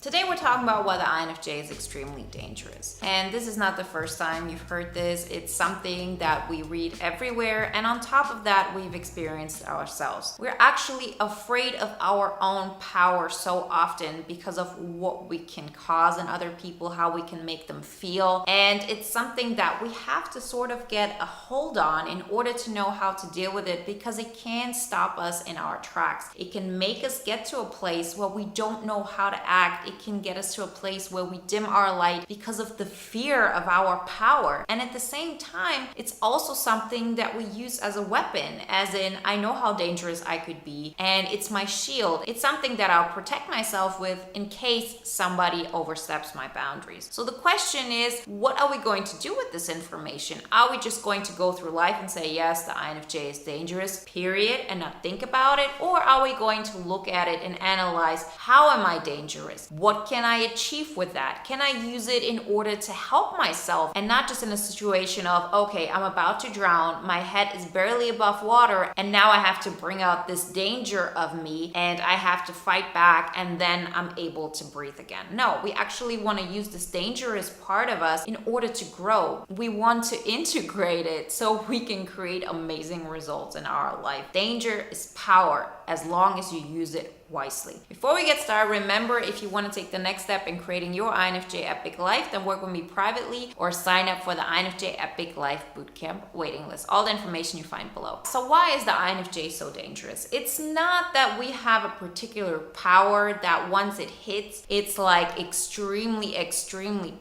Today we're talking about whether INFJ is extremely dangerous. And this is not the first time you've heard this. It's something that we read everywhere, and on top of that, we've experienced ourselves. We're actually afraid of our own power so often because of what we can cause in other people, how we can make them feel. And it's something that we have to sort of get a hold on in order to know how to deal with it, because it can stop us in our tracks. It can make us get to a place where we don't know how to act. It can get us to a place where we dim our light because of the fear of our power. And at the same time, it's also something that we use as a weapon, as in, I know how dangerous I could be, and it's my shield. It's something that I'll protect myself with in case somebody oversteps my boundaries. So the question is, what are we going to do with this information? Are we just going to go through life and say, yes, the INFJ is dangerous, period, and not think about it? Or are we going to look at it and analyze, how am I dangerous? What can I achieve with that? Can I use it in order to help myself, and not just in a situation of, okay, I'm about to drown, my head is barely above water, and now I have to bring out this danger of me and I have to fight back, and then I'm able to breathe again. No, we actually want to use this dangerous part of us in order to grow. We want to integrate it so we can create amazing results in our life. Danger is power as long as you use it wisely. Before we get started, remember, if you want to take the next step in creating your INFJ Epic Life, then work with me privately or sign up for the INFJ Epic Life Bootcamp waiting list. All the information you find below. So why is the INFJ so dangerous? It's not that we have a particular power that once it hits, it's like extremely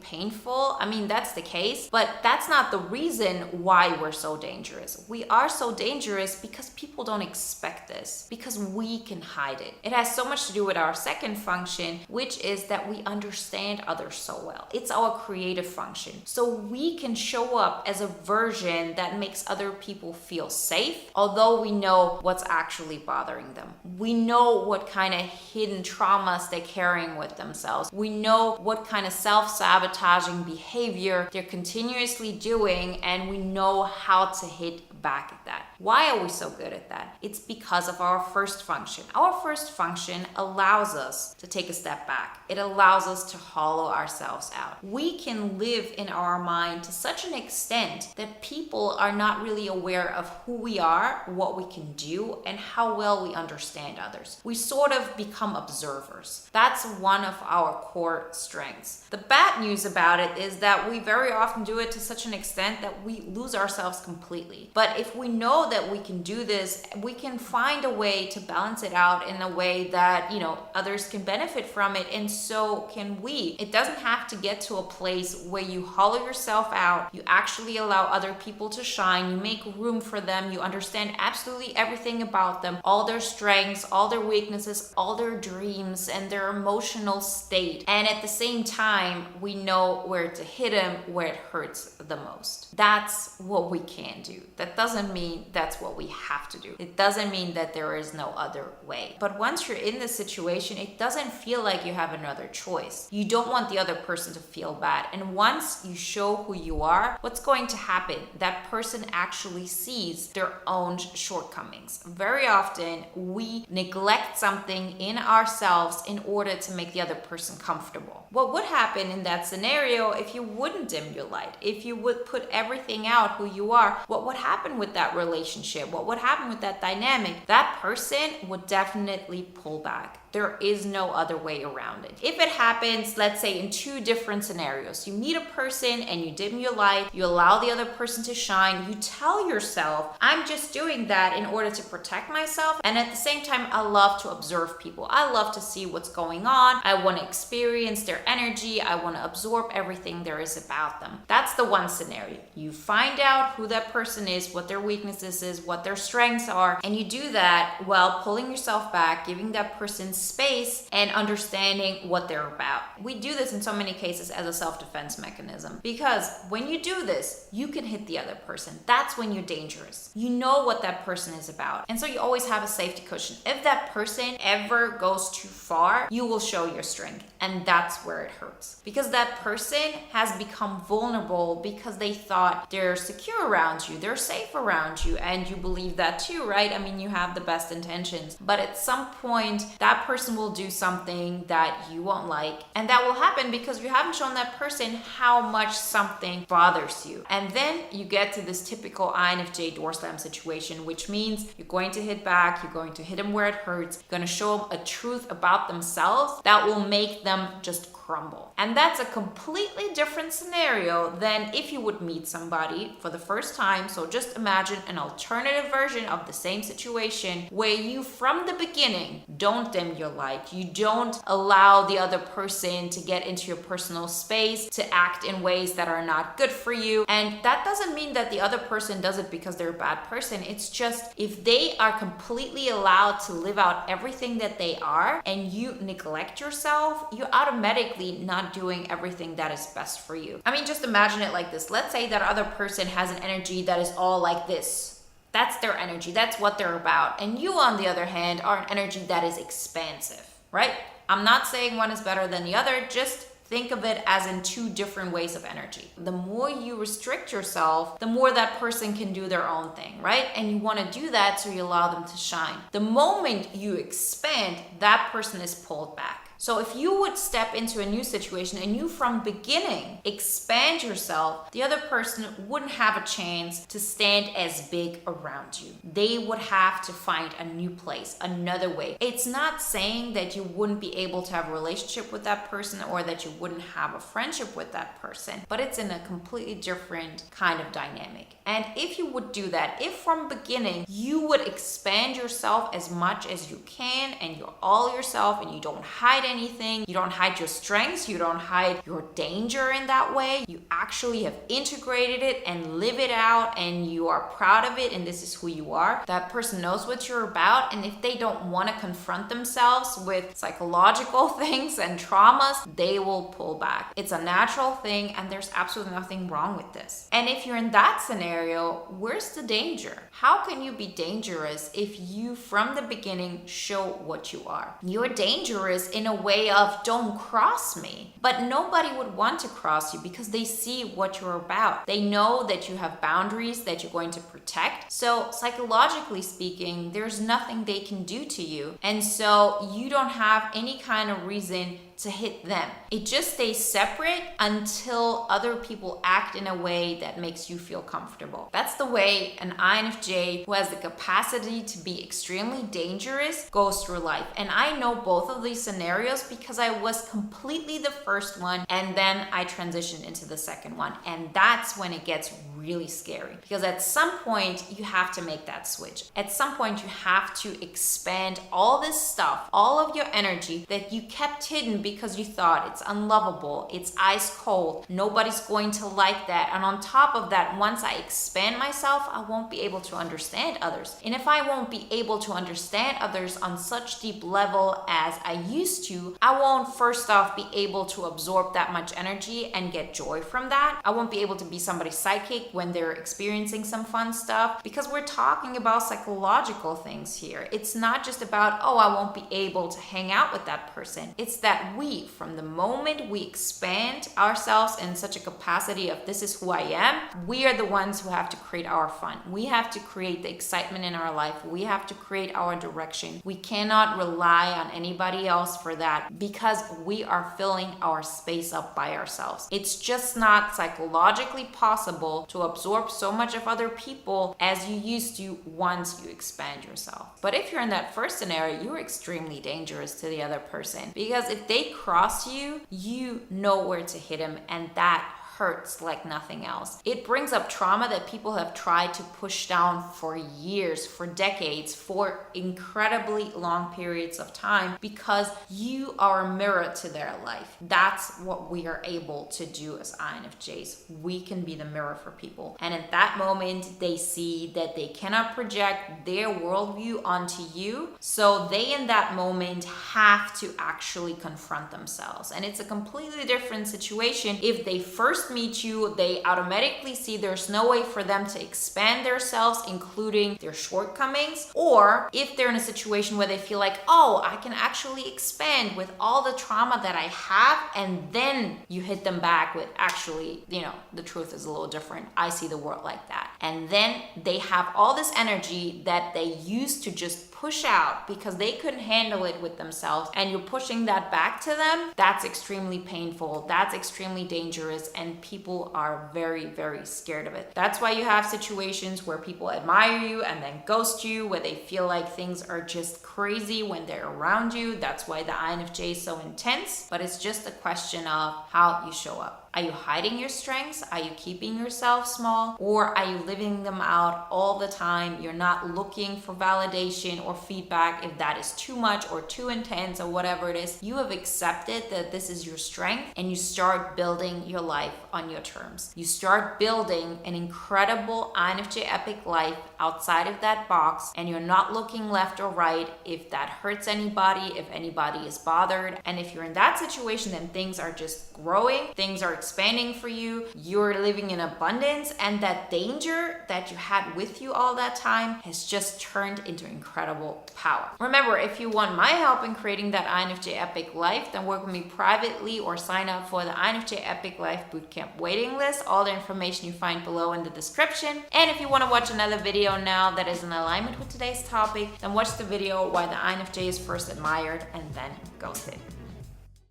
painful. I mean, that's the case, but that's not the reason why we're so dangerous. We are so dangerous because people don't expect this, because we can hide it. It has so much to do with our second function, which is that we understand others so well. It's our creative function. So we can show up as a version that makes other people feel safe, although we know what's actually bothering them. We know what kind of hidden traumas they're carrying with themselves. We know what kind of self-sabotaging behavior they're continuously doing, and we know how to hit back at that. Why are we so good at that? It's because of our first function. Our first function allows us to take a step back. It allows us to hollow ourselves out. We can live in our mind to such an extent that people are not really aware of who we are, what we can do, and how well we understand others. We sort of become observers. That's one of our core strengths. The bad news about it is that we very often do it to such an extent that we lose ourselves completely. But if we know that we can do this, we can find a way to balance it out in a way that, others can benefit from it, and so can we. It doesn't have to get to a place where you hollow yourself out. You actually allow other people to shine. You make room for them. You understand absolutely everything about them, all their strengths, all their weaknesses, all their dreams, and their emotional state. And at the same time, we know where to hit them, where it hurts the most. That's what we can do. That doesn't mean that's what we have to do. It doesn't mean that there is no other way. But once you're in this situation, it doesn't feel like you have another choice. You don't want the other person to feel bad. And once you show who you are, what's going to happen? That person actually sees their own shortcomings. Very often, we neglect something in ourselves in order to make the other person comfortable. What would happen in that scenario if you wouldn't dim your light? If you would put everything out who you are, what would happen with that relationship? What would happen with that dynamic? That person would definitely pull back. There is no other way around it. If it happens, let's say in two different scenarios, you meet a person and you dim your light, you allow the other person to shine, you tell yourself, I'm just doing that in order to protect myself, and at the same time, I love to observe people. I love to see what's going on. I want to experience their energy. I want to absorb everything there is about them. That's the one scenario. You find out who that person is, what their weaknesses is, what their strengths are, and you do that while pulling yourself back, giving that person space and understanding what they're about. We do this in so many cases as a self-defense mechanism, because when you do this, you can hit the other person. That's when you're dangerous. You know what that person is about. And so you always have a safety cushion. If that person ever goes too far, you will show your strength. And that's where it hurts. Because that person has become vulnerable because they thought they're secure around you, they're safe around you, and you believe that too, right? I mean, you have the best intentions. But at some point, that person will do something that you won't like. And that will happen because you haven't shown that person how much something bothers you. And then you get to this typical INFJ door slam situation, which means you're going to hit back, you're going to hit them where it hurts, you're going to show them a truth about themselves that will make them just crumble. And that's a completely different scenario than if you would meet somebody for the first time. So just imagine an alternative version of the same situation where you from the beginning don't dim your light. You don't allow the other person to get into your personal space, to act in ways that are not good for you. And that doesn't mean that the other person does it because they're a bad person. It's just if they are completely allowed to live out everything that they are and you neglect yourself, you're automatically not doing everything that is best for you. I mean, just imagine it like this. Let's say that other person has an energy that is all like this. That's their energy. That's what they're about. And you, on the other hand, are an energy that is expansive, right? I'm not saying one is better than the other. Just think of it as in two different ways of energy. The more you restrict yourself, the more that person can do their own thing, right? And you want to do that so you allow them to shine. The moment you expand, that person is pulled back. So if you would step into a new situation and you from beginning expand yourself, the other person wouldn't have a chance to stand as big around you. They would have to find a new place, another way. It's not saying that you wouldn't be able to have a relationship with that person or that you wouldn't have a friendship with that person, but it's in a completely different kind of dynamic. And if you would do that, if from beginning you would expand yourself as much as you can and you're all yourself and you don't hide anything, you don't hide your strengths, you don't hide your danger in that way, you actually have integrated it and live it out and you are proud of it and this is who you are, that person knows what you're about. And if they don't want to confront themselves with psychological things and traumas, they will pull back. It's a natural thing and there's absolutely nothing wrong with this. And if you're in that scenario, where's the danger? How can you be dangerous if you from the beginning show what you are? You're dangerous in a way of don't cross me, but nobody would want to cross you because they see what you're about. They know that you have boundaries that you're going to protect. So psychologically speaking, there's nothing they can do to you. And so you don't have any kind of reason to hit them. It just stays separate until other people act in a way that makes you feel comfortable. That's the way an INFJ who has the capacity to be extremely dangerous goes through life. And I know both of these scenarios because I was completely the first one and then I transitioned into the second one. And that's when it gets really scary because at some point you have to make that switch. At some point you have to expand all this stuff, all of your energy that you kept hidden because you thought it's unlovable, it's ice cold, nobody's going to like that. And on top of that, once I expand myself, I won't be able to understand others. And if I won't be able to understand others on such deep level as I used to, I won't first off be able to absorb that much energy and get joy from that. I won't be able to be somebody's sidekick when they're experiencing some fun stuff because we're talking about psychological things here. It's not just about, oh, I won't be able to hang out with that person. It's that from the moment we expand ourselves in such a capacity of this is who I am, we are the ones who have to create our fun. We have to create the excitement in our life. We have to create our direction. We cannot rely on anybody else for that because we are filling our space up by ourselves. It's just not psychologically possible to absorb so much of other people as you used to once you expand yourself. But if you're in that first scenario, you're extremely dangerous to the other person because if they cross you, you know where to hit them, and that hurts like nothing else. It brings up trauma that people have tried to push down for years, for decades, for incredibly long periods of time because you are a mirror to their life. That's what we are able to do as INFJs. We can be the mirror for people. And at that moment, they see that they cannot project their worldview onto you. So they in that moment have to actually confront themselves. And it's a completely different situation if they first meet you, they automatically see there's no way for them to expand themselves, including their shortcomings. Or if they're in a situation where they feel like, oh, I can actually expand with all the trauma that I have, and then you hit them back with, actually, the truth is a little different. I see the world like that. And then they have all this energy that they used to just push out because they couldn't handle it with themselves, and you're pushing that back to them. That's extremely painful. That's extremely dangerous, and people are very, very scared of it. That's why you have situations where people admire you and then ghost you, where they feel like things are just crazy when they're around you. That's why the INFJ is so intense, but it's just a question of how you show up. Are you hiding your strengths? Are you keeping yourself small? Or are you living them out all the time? You're not looking for validation or feedback if that is too much or too intense or whatever it is. You have accepted that this is your strength, and you start building your life on your terms. You start building an incredible INFJ epic life outside of that box, and you're not looking left or right if that hurts anybody, if anybody is bothered. And if you're in that situation, then things are just growing, things are expanding for you, you're living in abundance, and that danger that you had with you all that time has just turned into incredible power. Remember, if you want my help in creating that INFJ epic life, then work with me privately or sign up for the INFJ Epic Life Bootcamp waiting list. All the information you find below in the description. And if you want to watch another video now that is in alignment with today's topic, then watch the video why the INFJ is first admired and then ghosted.